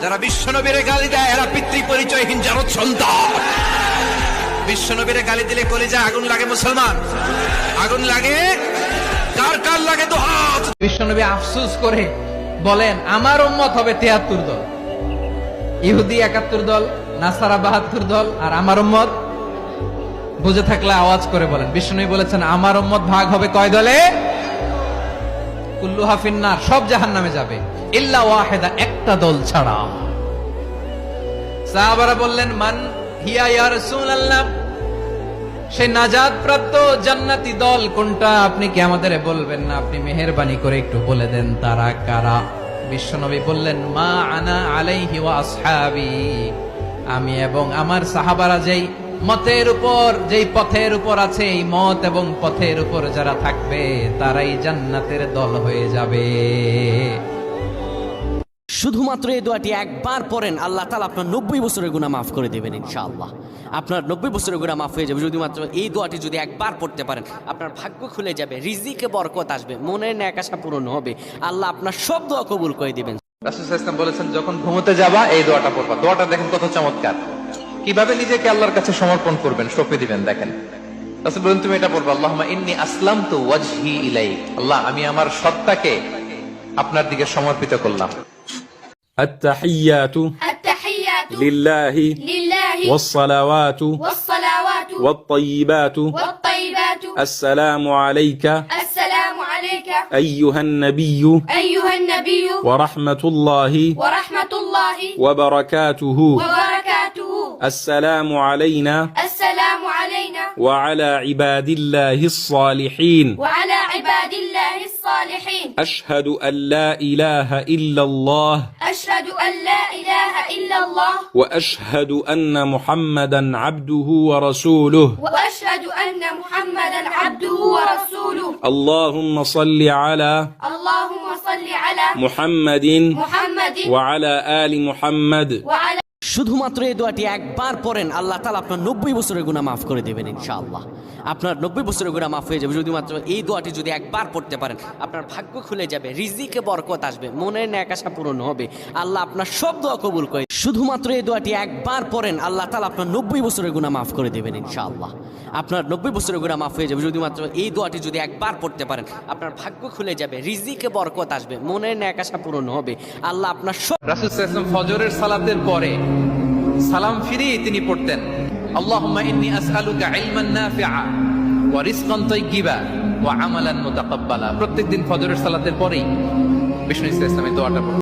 যারা বিশ্বনবীরে গালি দেয় এরা পিতৃ পরিচয়হীন জারদ সন্তান। বিশ্বনবীরে গালি দিলে কলিজা আগুন লাগে মুসলমান, আগুন লাগে। কার কার লাগে তো হাত। বিশ্বনবী আফসোস করে বলেন আমার উম্মত হবে ৭৩ দল, ইহুদি ৭১ দল, নাসারা ৭২ দল, আর আমার উম্মত বুঝে থাকলে আওয়াজ করে বলেন। বিশ্বনবী বলেছেন আমার উম্মত ভাগ হবে কয় দলে? কুল্লুহা ফিন্নার, সব জাহান্নামে যাবে, ইল্লা ওয়াহিদা, একটা দল ছাড়া। সাহাবারা বললেন মান হিয়া ইয়া রাসূলুল্লাহ, সেই নাজাত প্রাপ্ত জান্নাতি দল কোনটা? আপনি কি আমাদের বলবেন না? আপনি মেহেরবানি করে একটু বলে দেন তারা কারা। বিশ্বনবী বললেন মা আনা আলাইহি ওয়া আসহাবি, আমি এবং আমার সাহাবারা যেই মতের উপর, যেই পথের উপর আছে, এই মত এবং পথের উপর যারা থাকবে তারাই জান্নাতের দল হয়ে যাবে। শুধুমাত্র এই দোয়াটি একবার পড়েন, আল্লাহ তাআলা আপনার 90 বছরের গুনাহ মাফ করে দেবেন ইনশাআল্লাহ। আপনার 90 বছরের গুনাহ মাফ হয়ে যাবে যদি মাত্র এই দোয়াটি যদি একবার পড়তে পারেন। আপনার ভাগ্য খুলে যাবে, রিজিকে বরকত আসবে, মনের ন্যাক আশা পূরণ হবে, আল্লাহ আপনার সব দোয়া কবুল করে দিবেন। রাসূল সাল্লাল্লাহু আলাইহি ওয়াসাল্লাম বলেছেন যখন ঘুমোতে যাবা এই দোয়াটা পড়বা। দোয়াটা দেখেন কত চমৎকার, কিভাবে নিজেকে আল্লাহর কাছে সমর্পণ করবেন, সঁপে দিবেন। দেখেন রাসূল বলেন তুমি এটা পড়বা, আল্লাহুম্মা ইন্নী আসলামতু ওয়াজহি ইলাইক, আল্লাহ আমি আমার সত্তাকে আপনার দিকে সমর্পিত করলাম। التحيات التحيات لله لله والصلوات والصلوات والطيبات والطيبات السلام عليك السلام عليك أيها النبي أيها النبي ورحمة الله ورحمة الله وبركاته وبركاته السلام علينا السلام علينا وعلى عباد الله الصالحين وعلى عباد الله الصالحين أشهد أن لا إله إلا الله أشهد أن لا إله إلا الله وأشهد أن محمدا عبده ورسوله وأشهد أن محمدا عبده ورسوله اللهم صل على اللهم صل على محمد محمد وعلى آل محمد وعلى শুধুমাত্র এই দোয়াটি একবার পড়েন, আল্লাহ তাআলা আপনার 90 বছরের গুনাহ মাফ করে দেবেন ইনশাআল্লাহ। আপনার 90 বছরের গুনাহ মাফ হয়ে যাবে যদি মাত্র এই দোয়াটি যদি একবার পড়তে পারেন। আপনার ভাগ্য খুলে যাবে, রিজিকে বরকত আসবে, মনের ন্যাক আশা পূরণ হবে, আল্লাহ আপনার সব দোয়া কবুল করে। শুধুমাত্র এই দোয়াটি একবার পড়েন, আল্লাহ তাআলা আপনার 90 বছরের গুনাহ মাফ করে দেবেন ইনশাআল্লাহ। আপনার 90 বছরের গুনাহ মাফ হয়ে যাবে যদি মাত্র এই দোয়াটি যদি একবার পড়তে পারেন। আপনার ভাগ্য খুলে যাবে, রিজিকে বরকত আসবে, মনের ন্যাক আশা পূরণ হবে, আল্লাহ আপনার সব। রাসূল সাল্লাল্লাহু আলাইহি ওয়াসাল্লাম ফজরের সালাতের পরে সালাম ফিরিয়ে তিনি পড়তেন আল্লাহুম্মা ইন্নী আসআলুকা ইলমান নাফিআ ওয়া রিজকান তাইয়্যিবা ওয়া আমালান মুতাকাব্বালা। প্রত্যেকদিন ফজরের সালাতের পরেই বিষ্ণু ইসলামের দোয়াটা পড়তেন।